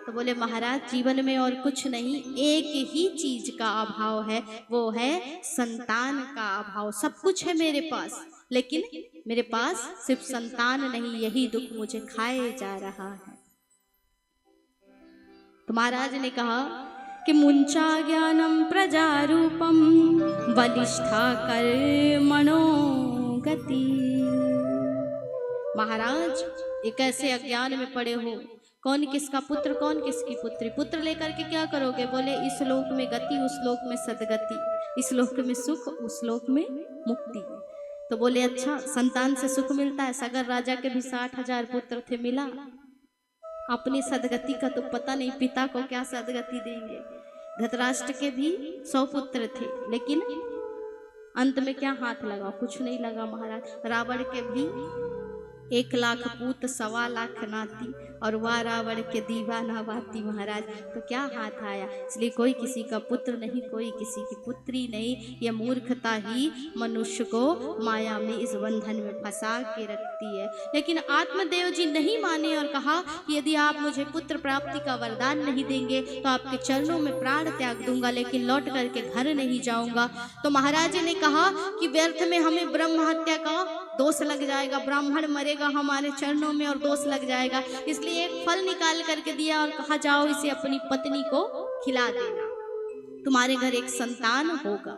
तो बोले महाराज जीवन में और कुछ नहीं, एक ही चीज का अभाव है, वो है संतान का अभाव। सब कुछ है मेरे पास, लेकिन मेरे पास सिर्फ संतान नहीं, यही दुख मुझे खाए जा रहा है। तो महाराज ने कहा कि मुंचा ज्ञानम प्रजारूपम बलिष्ठा कर्मणो गति। महाराज एक ऐसे अज्ञान में पड़े हो, कौन किसका पुत्र कौन किसकी पुत्री, पुत्र लेकर के क्या करोगे? बोले इस लोक में गति, उस लोक में सदगति, इस लोक में सुख, उस लोक में मुक्ति। तो बोले अच्छा संतान से सुख मिलता है? सगर राजा के भी 60,000 पुत्र थे, मिला? अपनी सदगति का तो पता नहीं, पिता को क्या सदगति देंगे। धृतराष्ट्र के भी 100 पुत्र थे, लेकिन अंत में क्या हाथ लगा? कुछ नहीं लगा महाराज। रावण के भी 1,00,000 पूत 1,25,00,000 नाती, और वह रावण के दीवाना बाती महाराज, तो क्या हाथ आया? इसलिए कोई किसी का पुत्र नहीं, कोई किसी की पुत्री नहीं। यह मूर्खता ही मनुष्य को माया में, इस बंधन में फंसा के रखती है। लेकिन आत्मदेव जी नहीं माने और कहा कि यदि आप मुझे पुत्र प्राप्ति का वरदान नहीं देंगे तो आपके चरणों में प्राण त्याग दूंगा, लेकिन लौट करके घर नहीं जाऊंगा। तो महाराज ने कहा कि व्यर्थ में हमें ब्रह्म हत्या का दोष लग जाएगा, ब्राह्मण मरेगा हमारे चरणों में और दोष लग जाएगा। इसलिए एक फल निकाल करके दिया और कहा जाओ इसे अपनी पत्नी को खिला देना, तुम्हारे घर एक संतान होगा,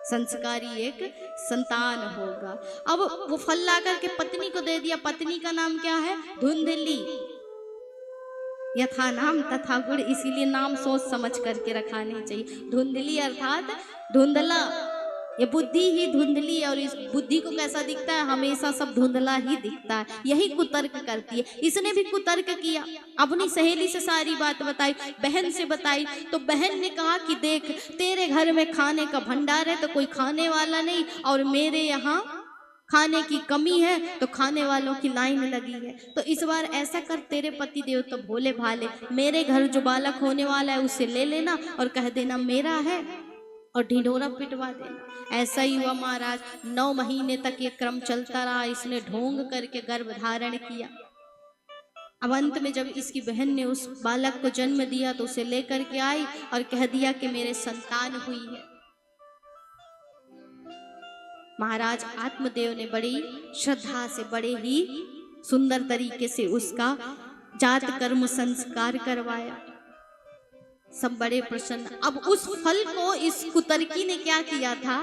संस्कारी एक संतान होगा। अब वो फल ला करके पत्नी को दे दिया। पत्नी का नाम क्या है? धुंधली। यथा नाम तथा गुण, इसीलिए नाम सोच समझ करके रखाने चाहिए। धुंधली अर्थात धुंधला, ये बुद्धि ही धुंधली है। और इस बुद्धि को कैसा दिखता है? हमेशा सब धुंधला ही दिखता है, यही कुतर्क करती है। इसने भी कुतर्क किया, अपनी सहेली से सारी बात बताई, बहन से बताई। तो बहन ने कहा कि देख तेरे घर में खाने का भंडार है तो कोई खाने वाला नहीं, और मेरे यहाँ खाने की कमी है तो खाने वालों की लाइन लगी है। तो इस बार ऐसा कर, तेरे पति देव तो भोले भाले, मेरे घर जो बालक होने वाला है उसे ले लेना और कह देना मेरा है, और ढिंढोरा पिटवा देना। ऐसा ही हुआ महाराज। 9 महीने तक ये क्रम चलता रहा। इसने ढोंग करके गर्भ धारण किया। अब अंत में जब इसकी बहन ने उस बालक को जन्म दिया तो उसे लेकर के आई और कह दिया कि मेरे संतान हुई है। महाराज आत्मदेव ने बड़ी श्रद्धा से, बड़े ही सुंदर तरीके से उसका जात कर्म संस्कार करवाया। सब बड़े प्रसन्न। अब उस फल को इस कुतर्की ने क्या किया था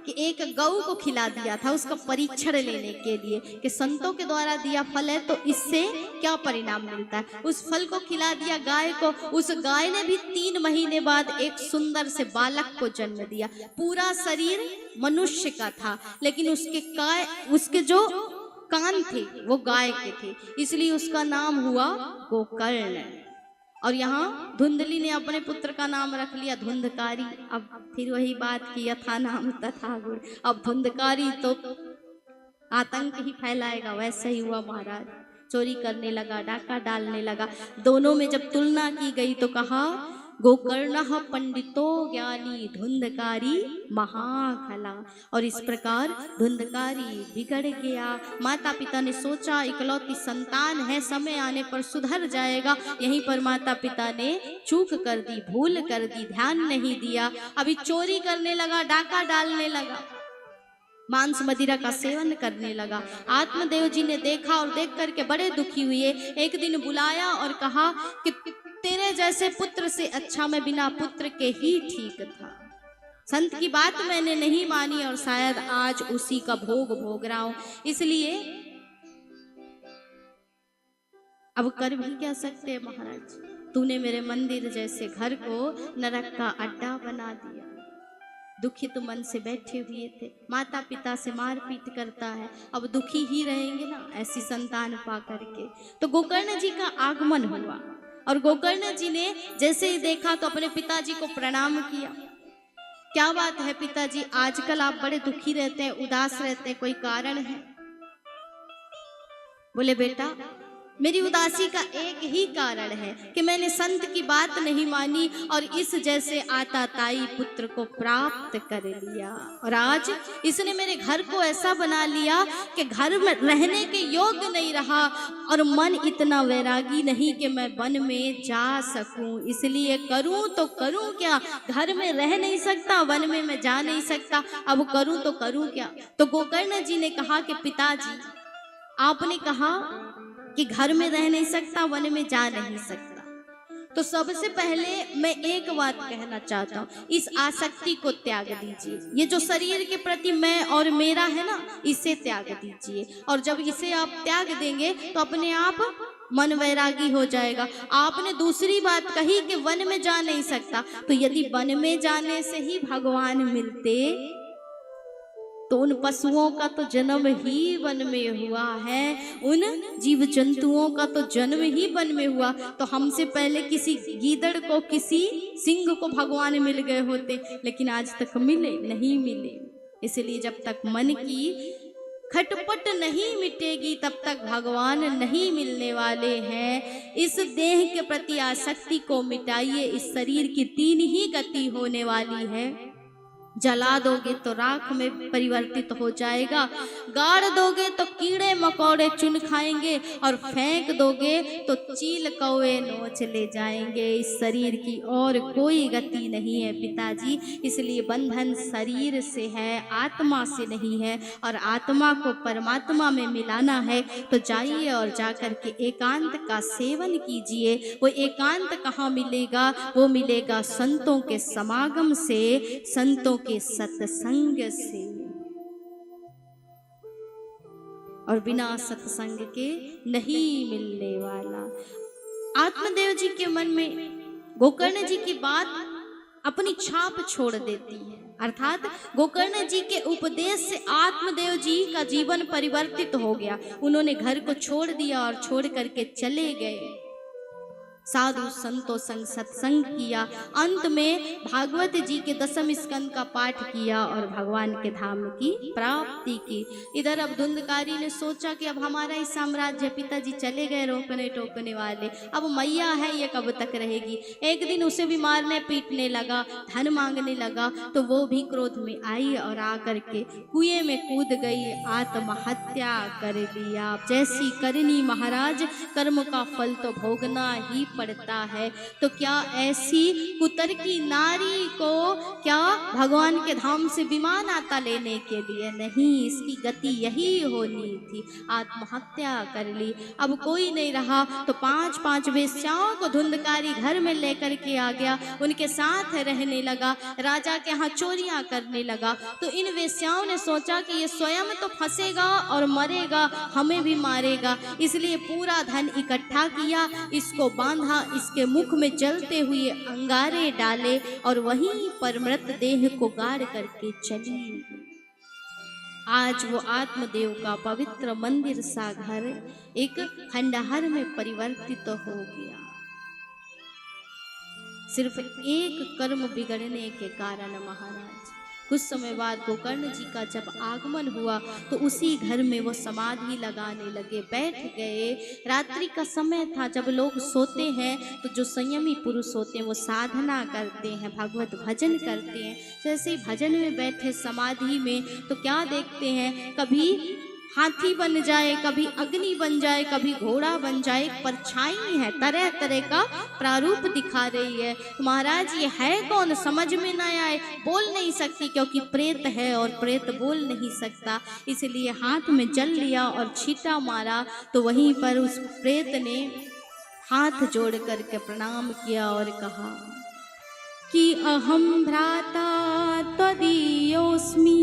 कि एक गऊ को खिला दिया था, उसका परीक्षण लेने के लिए कि संतों के द्वारा दिया फल है तो इससे क्या परिणाम मिलता है। उस फल को खिला दिया गाय को। उस गाय ने भी 3 महीने बाद एक सुंदर से बालक को जन्म दिया। पूरा शरीर मनुष्य का था, लेकिन उसके जो कान थे वो गाय के थे, इसलिए उसका नाम हुआ गोकर्ण। और यहाँ धुंधली ने अपने पुत्र का नाम रख लिया धुंधकारी। अब फिर वही बात की, यथा नाम तथा गुण। अब धुंधकारी तो आतंक ही फैलाएगा, वैसे ही हुआ महाराज। चोरी करने लगा, डाका डालने लगा। दोनों में जब तुलना की गई तो कहा गोकर्णः पंडितो ज्ञानी धुंधकारी महाखला। और इस प्रकार धुंधकारी बिगड़ गया। माता पिता ने सोचा इकलौती संतान है, समय आने पर सुधर जाएगा। यहीं पर माता पिता ने चूक कर दी, भूल कर दी, ध्यान नहीं दिया। अभी चोरी करने लगा, डाका डालने लगा, मांस मदिरा का सेवन करने लगा। आत्मदेव जी ने देखा और देख करके बड़े दुखी हुए। एक दिन बुलाया और कहा कि तेरे जैसे पुत्र से अच्छा मैं बिना पुत्र के ही ठीक था। संत की बात मैंने नहीं मानी और शायद आज उसी का भोग भोग रहा हूं। इसलिए अब कर भी क्या सकते हैं महाराज, तूने मेरे मंदिर जैसे घर को नरक का अड्डा बना दिया। दुखित मन से बैठे हुए थे, माता पिता से मारपीट करता है, अब दुखी ही रहेंगे ना ऐसी संतान पा करके। तो गोकर्ण जी का आगमन हुआ और गोकर्ण जी ने जैसे ही देखा तो अपने पिताजी को प्रणाम किया। क्या बात है पिताजी, आजकल आप बड़े दुखी रहते हैं, उदास रहते हैं, कोई कारण है? बोले बेटा मेरी उदासी का एक ही कारण है कि मैंने संत की बात नहीं मानी और इस जैसे आताताई पुत्र को प्राप्त कर लिया। और आज इसने मेरे घर को ऐसा बना लिया कि घर में रहने के योग्य नहीं रहा और मन इतना वैरागी नहीं कि मैं वन में जा सकूं। इसलिए करूं तो करूं क्या, घर में रह नहीं सकता, वन में मैं जा नहीं सकता, अब करूं तो करूं क्या। तो गोकर्ण जी ने कहा कि पिताजी, आपने कहा कि घर में रह नहीं सकता, वन में जा नहीं सकता, तो सबसे पहले मैं एक बात कहना चाहता हूँ, इस आसक्ति को त्याग दीजिए। ये जो शरीर के प्रति मैं और मेरा है ना, इसे त्याग दीजिए। और जब इसे आप त्याग देंगे तो अपने आप मन वैरागी हो जाएगा। आपने दूसरी बात कही कि वन में जा नहीं सकता, तो यदि वन में जाने से ही भगवान मिलते तो उन पशुओं का तो जन्म ही वन में हुआ है, उन जीव जंतुओं का तो जन्म ही वन में हुआ। तो हमसे पहले किसी गीदड़ को, किसी सिंह को भगवान मिल गए होते, लेकिन आज तक मिले नहीं मिले। इसलिए जब तक मन की खटपट नहीं मिटेगी तब तक भगवान नहीं मिलने वाले हैं। इस देह के प्रति आसक्ति को मिटाइए। इस शरीर की तीन ही गति होने वाली है, जला दोगे तो राख में परिवर्तित हो जाएगा, गाड़ दोगे तो कीड़े मकोड़े चुन खाएंगे, और फेंक दोगे तो चील कौवे नोच ले जाएंगे। इस शरीर की और कोई गति नहीं है पिताजी। इसलिए बंधन शरीर से है, आत्मा से नहीं है। और आत्मा को परमात्मा में मिलाना है तो जाइए और जाकर के एकांत का सेवन कीजिए। वो एकांत कहाँ मिलेगा? वो मिलेगा संतों के समागम से, संतों के सत्संग से। और बिना सत्संग के नहीं मिलने वाला। आत्मदेव जी के मन में गोकर्ण जी की बात अपनी छाप छोड़ देती है। अर्थात गोकर्ण जी के उपदेश से आत्मदेव जी का जीवन परिवर्तित हो गया। उन्होंने घर को छोड़ दिया और छोड़ करके चले गए, साधु संतों संग सत्संग किया। अंत में भागवत जी के 10वें स्कंद का पाठ किया और भगवान के धाम की प्राप्ति की। इधर अब धुंधकारी ने सोचा कि अब हमारा ही साम्राज्य, पिताजी चले गए रोकने टोकने वाले, अब मैया है ये कब तक रहेगी। एक दिन उसे भी मारने पीटने लगा, धन मांगने लगा, तो वो भी क्रोध में आई और आकर के कुएं में कूद गई, आत्महत्या कर लिया। जैसी करनी महाराज, कर्म का फल तो भोगना ही पड़ता है। तो क्या ऐसी कुतर्की नारी को क्या भगवान के धाम से विमान आता लेने के लिए? नहीं, इसकी गति यही होनी थी, आत्महत्या कर ली। अब कोई नहीं रहा तो 5 वेश्याओं को धुंधकारी घर में लेकर के आ गया, उनके साथ रहने लगा, राजा के यहाँ चोरियां करने लगा। तो इन वेश्याओं ने सोचा कि ये स्वयं तो फंसेगा और मरेगा, हमें भी मारेगा, इसलिए पूरा धन इकट्ठा किया, इसको बांधा, इसके मुख में जलते हुए अंगारे डाले और वहीं पर मृतदेह को गाड़ करके चली। आज वो आत्मदेव का पवित्र मंदिर सा घर एक खंडहर में परिवर्तित हो गया, सिर्फ एक कर्म बिगड़ने के कारण। महाराज कुछ समय बाद गोकर्ण जी का जब आगमन हुआ तो उसी घर में वो समाधि लगाने लगे, बैठ गए। रात्रि का समय था, जब लोग सोते हैं तो जो संयमी पुरुष होते हैं वो साधना करते हैं, भगवत भजन करते हैं। जैसे ही भजन में बैठे समाधि में तो क्या देखते हैं, कभी हाथी बन जाए, कभी अग्नि बन जाए, कभी घोड़ा बन जाए, एक परछाई है, तरह तरह का प्रारूप दिखा रही है। महाराज ये है कौन? समझ में न आए, बोल नहीं सकती क्योंकि प्रेत है और प्रेत बोल नहीं सकता, इसलिए हाथ में जल लिया और छींटा मारा। तो वहीं पर उस प्रेत ने हाथ जोड़ करके प्रणाम किया और कहा कि अहम भ्राता त्वदीयोऽस्मि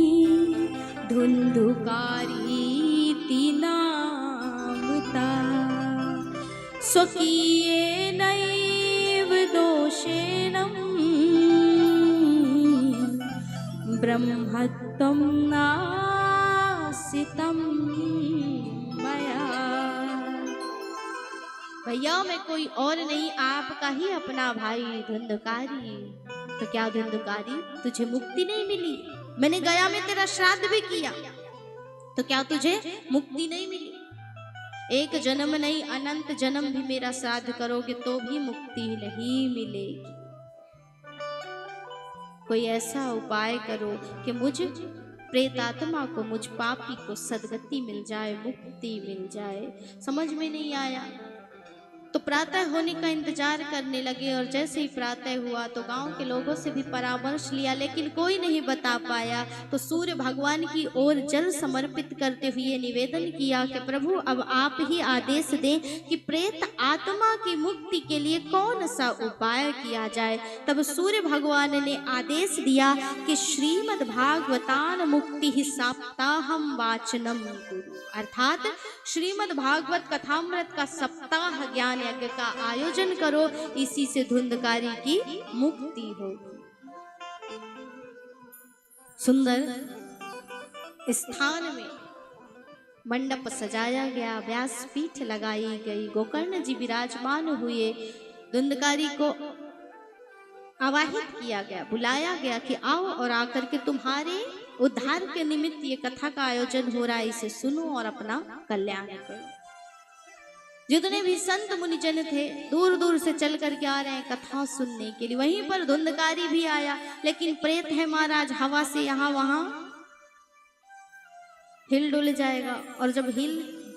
धुंधुकारी नामता स्वकीयेनैव दोषेण ब्रह्मत्वं नासितं मया। भैया मैं कोई और नहीं, आपका ही अपना भाई धुंधकारी। तो क्या धुंधकारी तुझे मुक्ति नहीं मिली? मैंने गया में तेरा श्राद्ध भी किया, तो क्या तुझे मुक्ति नहीं मिली? एक जन्म नहीं अनंत जन्म भी मेरा श्राद्ध करोगे तो भी मुक्ति नहीं मिलेगी। कोई ऐसा उपाय करो कि मुझ प्रेत आत्मा को, मुझ पापी को सदगति मिल जाए, मुक्ति मिल जाए। समझ में नहीं आया तो प्रातः होने का इंतजार करने लगे, और जैसे ही प्रातः हुआ तो गांव के लोगों से भी परामर्श लिया, लेकिन कोई नहीं बता पाया। तो सूर्य भगवान की ओर जल समर्पित करते हुए निवेदन किया कि प्रभु अब आप ही आदेश दें कि प्रेत आत्मा की मुक्ति के लिए कौन सा उपाय किया जाए। तब सूर्य भगवान ने आदेश दिया कि श्रीमद् भागवतान मुक्ति ही सप्ताहम वाचनम कुरु, अर्थात श्रीमद् भागवत कथामृत का सप्ताह ज्ञान यज्ञ का आयोजन करो, इसी से धुंधकारी की मुक्ति होगी। सुंदर स्थान में मंडप सजाया गया, व्यासपीठ लगाई गई, गोकर्ण जी विराजमान हुए, धुंधकारी को आवाहित किया गया, बुलाया गया कि आओ और आकर के तुम्हारे उद्धार के निमित्त ये कथा का आयोजन हो रहा है, इसे सुनो और अपना कल्याण करो। जितने भी संत मुनिजन थे दूर दूर से चल करके आ रहे हैं कथा सुनने के लिए। वहीं पर धुंधकारी भी आया, लेकिन प्रेत है महाराज, हवा से यहाँ वहां हिल डुल जाएगा, और जब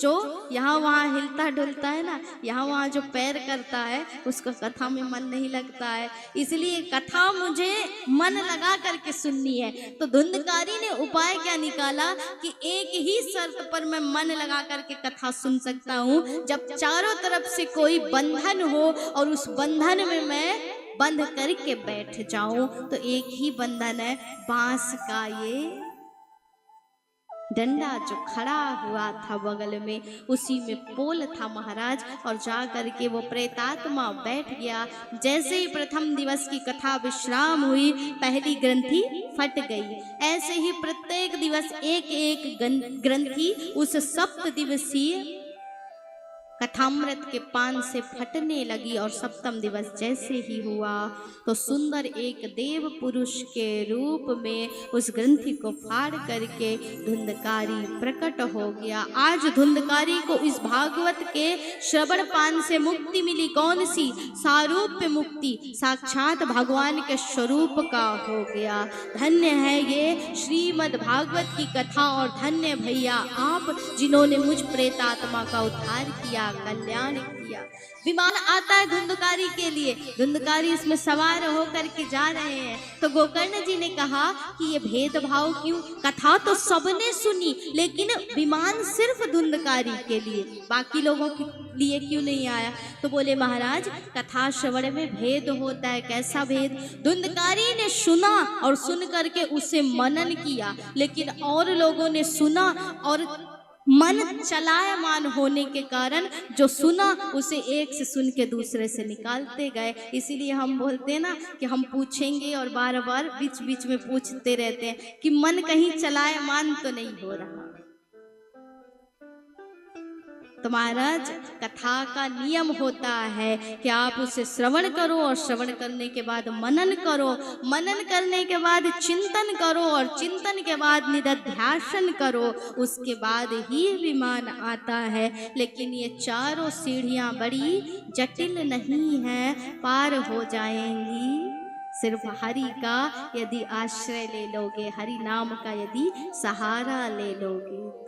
जो यहाँ वहाँ हिलता डुलता है ना, यहाँ वहाँ जो पैर करता है उसको कथा में मन नहीं लगता है, इसलिए कथा मुझे मन लगा करके सुननी है। तो धुंधकारी ने उपाय क्या निकाला कि एक ही शर्त पर मैं मन लगा करके कथा सुन सकता हूँ, जब चारों तरफ से कोई बंधन हो और उस बंधन में मैं बंध करके बैठ जाऊं। तो एक ही बंधन है, बांस का ये डंडा जो खड़ा हुआ था बगल में, उसी में पोल था महाराज, और जा करके वो प्रेतात्मा बैठ गया। जैसे ही प्रथम दिवस की कथा विश्राम हुई, पहली ग्रंथि फट गई। ऐसे ही प्रत्येक दिवस एक एक ग्रंथि उस सप्त दिवसीय कथामृत के पान से फटने लगी, और सप्तम दिवस जैसे ही हुआ तो सुंदर एक देव पुरुष के रूप में उस ग्रंथि को फाड़ करके धुंधकारी प्रकट हो गया। आज धुंधकारी को इस भागवत के श्रवण पान से मुक्ति मिली। कौन सी? सारूप्य मुक्ति, साक्षात भगवान के स्वरूप का हो गया। धन्य है ये श्रीमद् भागवत की कथा, और धन्य भैया आप जिन्होंने मुझ प्रेतात्मा का उद्धार किया, कल्याण किया। विमान आता है धुंधकारी के लिए, धुंधकारी इसमें सवार होकर के जा रहे हैं, तो गोकर्ण जी ने कहा कि ये भेदभाव क्यों? कथा तो सबने सुनी, लेकिन विमान सिर्फ धुंधकारी के लिए, बाकी लोगों के लिए क्यों नहीं आया? तो बोले महाराज कथा श्रवण में भेद होता है। कैसा भेद? धुंधकारी ने सुना और सुन करके उसे मनन किया, लेकिन और लोगों ने सुना और मन चलायमान होने के कारण जो सुना उसे एक से सुन के दूसरे से निकालते गए। इसीलिए हम बोलते हैं ना कि हम पूछेंगे और बार बार बीच बीच में पूछते रहते हैं कि मन कहीं चलायमान तो नहीं हो रहा। तो महाराज कथा का नियम होता है कि आप उसे श्रवण करो, और श्रवण करने के बाद मनन करो, मनन करने के बाद चिंतन करो, और चिंतन के बाद निधिध्यासन करो, उसके बाद ही विमान आता है। लेकिन ये चारों सीढ़ियां बड़ी जटिल नहीं है, पार हो जाएंगी सिर्फ हरि का यदि आश्रय ले लोगे, हरि नाम का यदि सहारा ले लोगे।